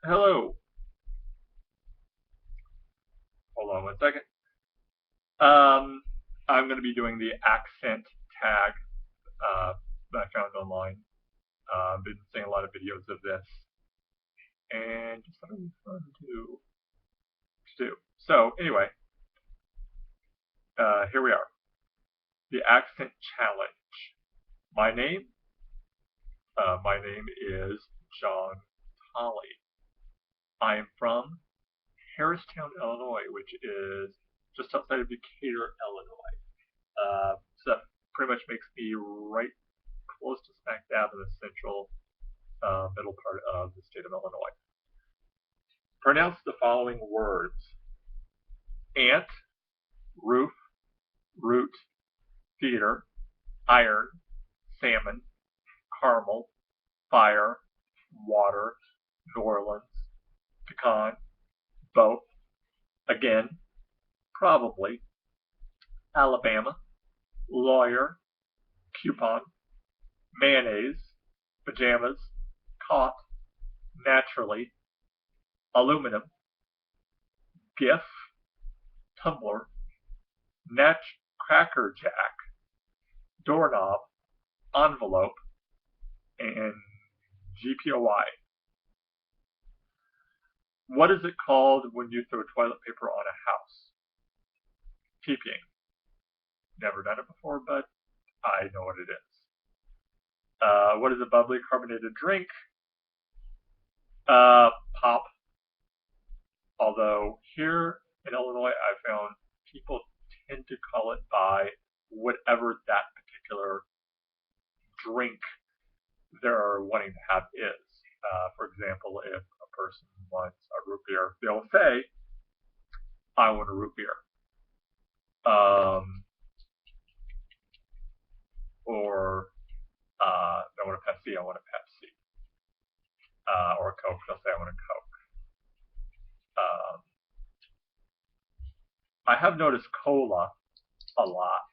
Hello. Hold on one second. I'm going to be doing the accent tag that I found online. I've been seeing a lot of videos of this, and just thought it would be fun to do. So anyway, here we are. The accent challenge. My name. My name is John Tolley. I am from Harristown, Illinois, which is just outside of Decatur, Illinois. So that pretty much makes me right close to smack dab in the central middle part of the state of Illinois. Pronounce the following words: ant, roof, root, theater, iron, salmon, caramel, fire, water, New Orleans, pecan, both, again, probably, Alabama, lawyer, coupon, mayonnaise, pajamas, caught, naturally, aluminum, gif, tumbler, cracker jack, doorknob, envelope, and GPOI. What is it called when you throw toilet paper on a house? TPing. Never done it before, but I know what it is. What is a bubbly carbonated drink? Pop. Although here in Illinois, I found people tend to call it by whatever that particular drink they're wanting to have is. For example, if a person wants a root beer, they'll say, I want a root beer. Or I want a Pepsi, I want a Pepsi. Or a Coke, they'll say I want a Coke. I have noticed cola a lot.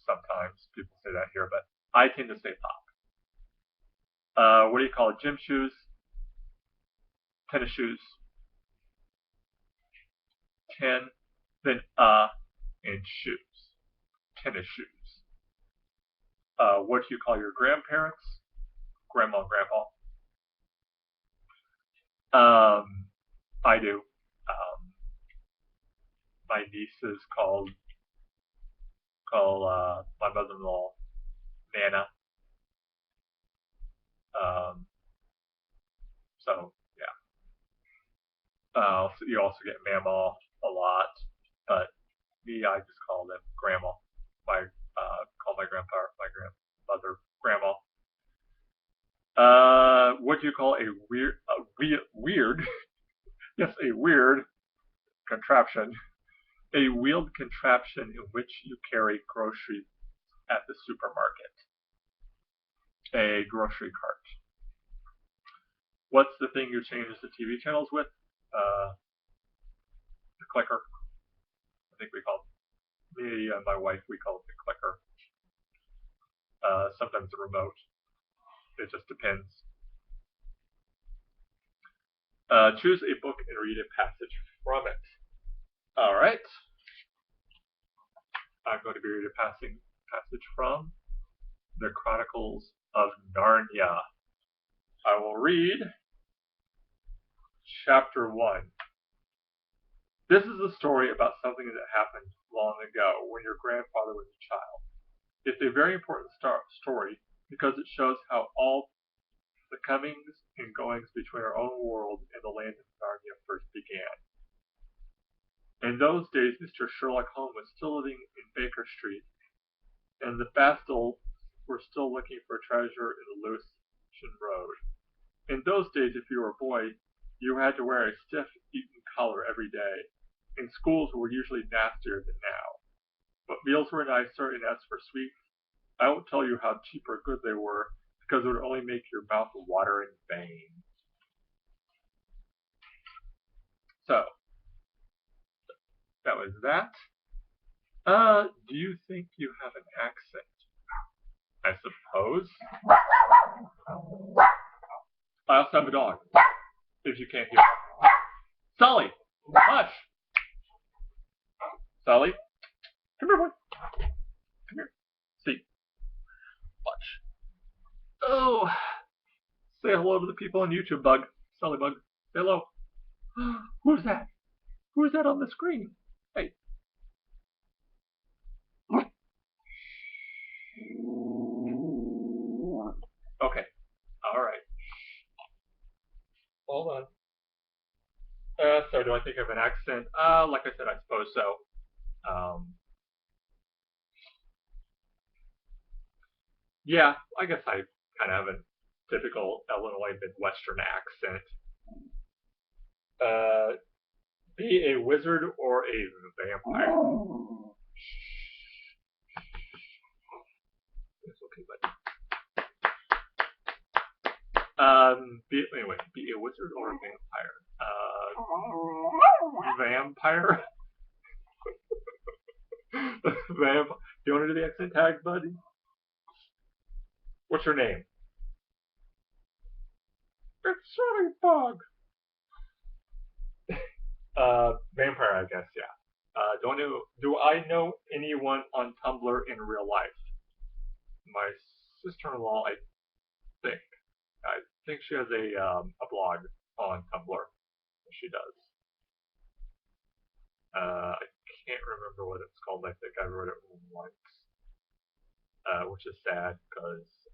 Sometimes people say that here, but I tend to say pop. What do you call it? Gym shoes, tennis shoes, then and shoes, tennis shoes. What do you call your grandparents? Grandma and grandpa. I do. My nieces call my mother-in-law Nana. So yeah. So you also get Mama a lot, but me, I just call them Grandma. Call my grandmother Grandma. What do you call a weird? Yes, a weird contraption. A wheeled contraption in which you carry groceries at the supermarket. A grocery cart. What's the thing you change the TV channels with? The clicker. I think we call it. Me and my wife, we call it the clicker. Sometimes the remote. It just depends. Choose a book and read a passage from it. All right. I'm going to be reading a passage from the Chronicles of Narnia. I will read Chapter 1. This is a story about something that happened long ago when your grandfather was a child. It's a very important story because it shows how all the comings and goings between our own world and the land of Narnia first began. In those days, Mr. Sherlock Holmes was still living in Baker Street, and the Bastles were still looking for treasure in the Lucian Road. In those days, if you were a boy, you had to wear a stiff Eton collar every day, and schools were usually nastier than now. But meals were nicer, and as for sweets, I won't tell you how cheap or good they were, because it would only make your mouth water in vain. So, that was that. Do you think you have an accent? I suppose. I also have a dog. if you can't hear. Sully, hush. Sully, come here, boy. Come here. See, watch. Oh, say hello to the people on YouTube, Bug. Sully Bug, say hello. Who's that? Who's that on the screen? Hey. Okay. All right. Hold on. So do I think I have an accent? Like I said, I suppose so. Yeah, I guess I kind of have a typical Illinois Midwestern accent. Be a wizard or a vampire. It's okay, buddy. Anyway, be a wizard or a vampire. Vampire. Do you want to do the accent tag, buddy? What's your name? It's Sully Bug. Vampire, I guess, yeah. Do I know anyone on Tumblr in real life? My sister-in-law, I think she has a blog on Tumblr. She does. I can't remember what it's called. I think I wrote it once, which is sad because,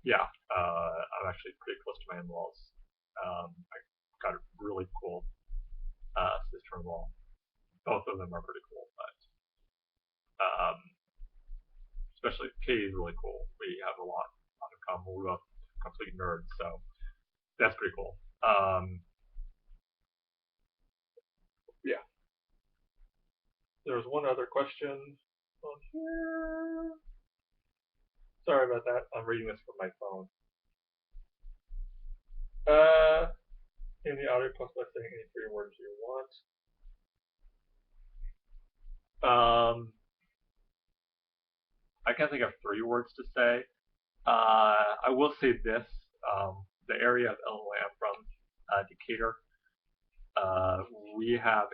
yeah, I'm actually pretty close to my in-laws. I got a really cool sister-in-law. Both of them are pretty cool, but especially Katie's really cool. We have a lot in common. We're both complete nerds, so that's pretty cool. Yeah. There was one other question on here. Sorry about that. I'm reading this from my phone. In the audio plus by saying any 3 words you want. I can't think of 3 words to say. I will say this: the area of Illinois I'm from, Decatur, we have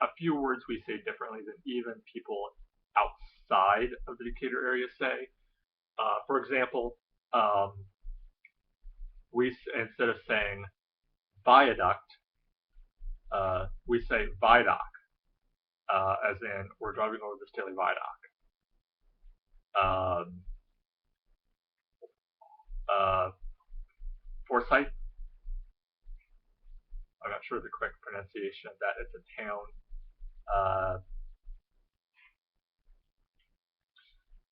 a few words we say differently than even people outside of the Decatur area say. For example, we instead of saying viaduct, we say viaduct, as in we're driving over the Staley Viaduct. Forsyth. I'm not sure the correct pronunciation of that. It's a town.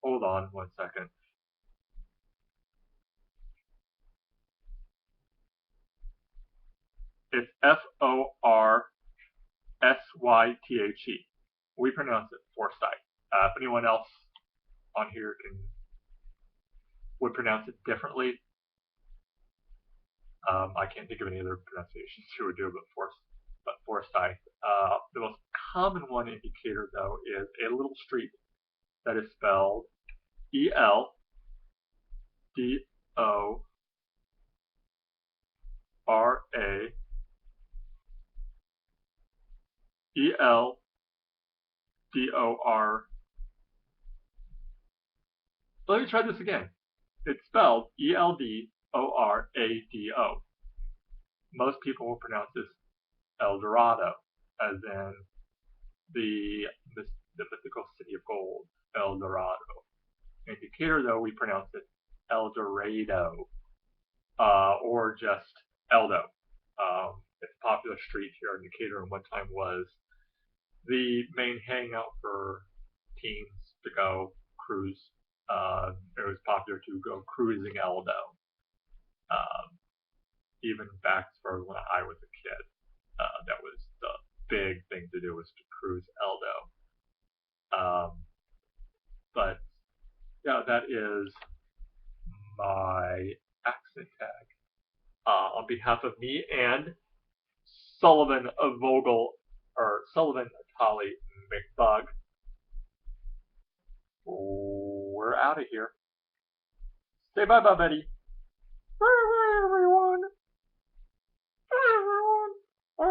Hold on 1 second. It's Forsythe. We pronounce it Forsyth. If anyone else on here would pronounce it differently, I can't think of any other pronunciations you would do but Forsyth. The most common one in Decatur, though, is a little street that is spelled Eldor. Let me try this again. It's spelled Eldorado. Most people will pronounce this El Dorado, as in the mythical city of gold, El Dorado. In Decatur, though, we pronounce it El Dorado, or just Eldo. It's a popular street here in Decatur, and one time was the main hangout for teens to go cruise. It was popular to go cruising Eldo. Even back as far as when I was a kid, that was the big thing to do, was to cruise Eldo. But yeah, that is my accent tag. On behalf of me and Sullivan Atali McBug, we're out of here. Say bye-bye, buddy.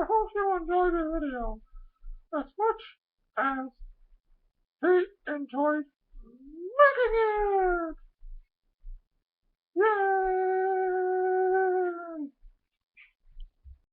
hope you enjoyed the video as much as Pete enjoyed making it.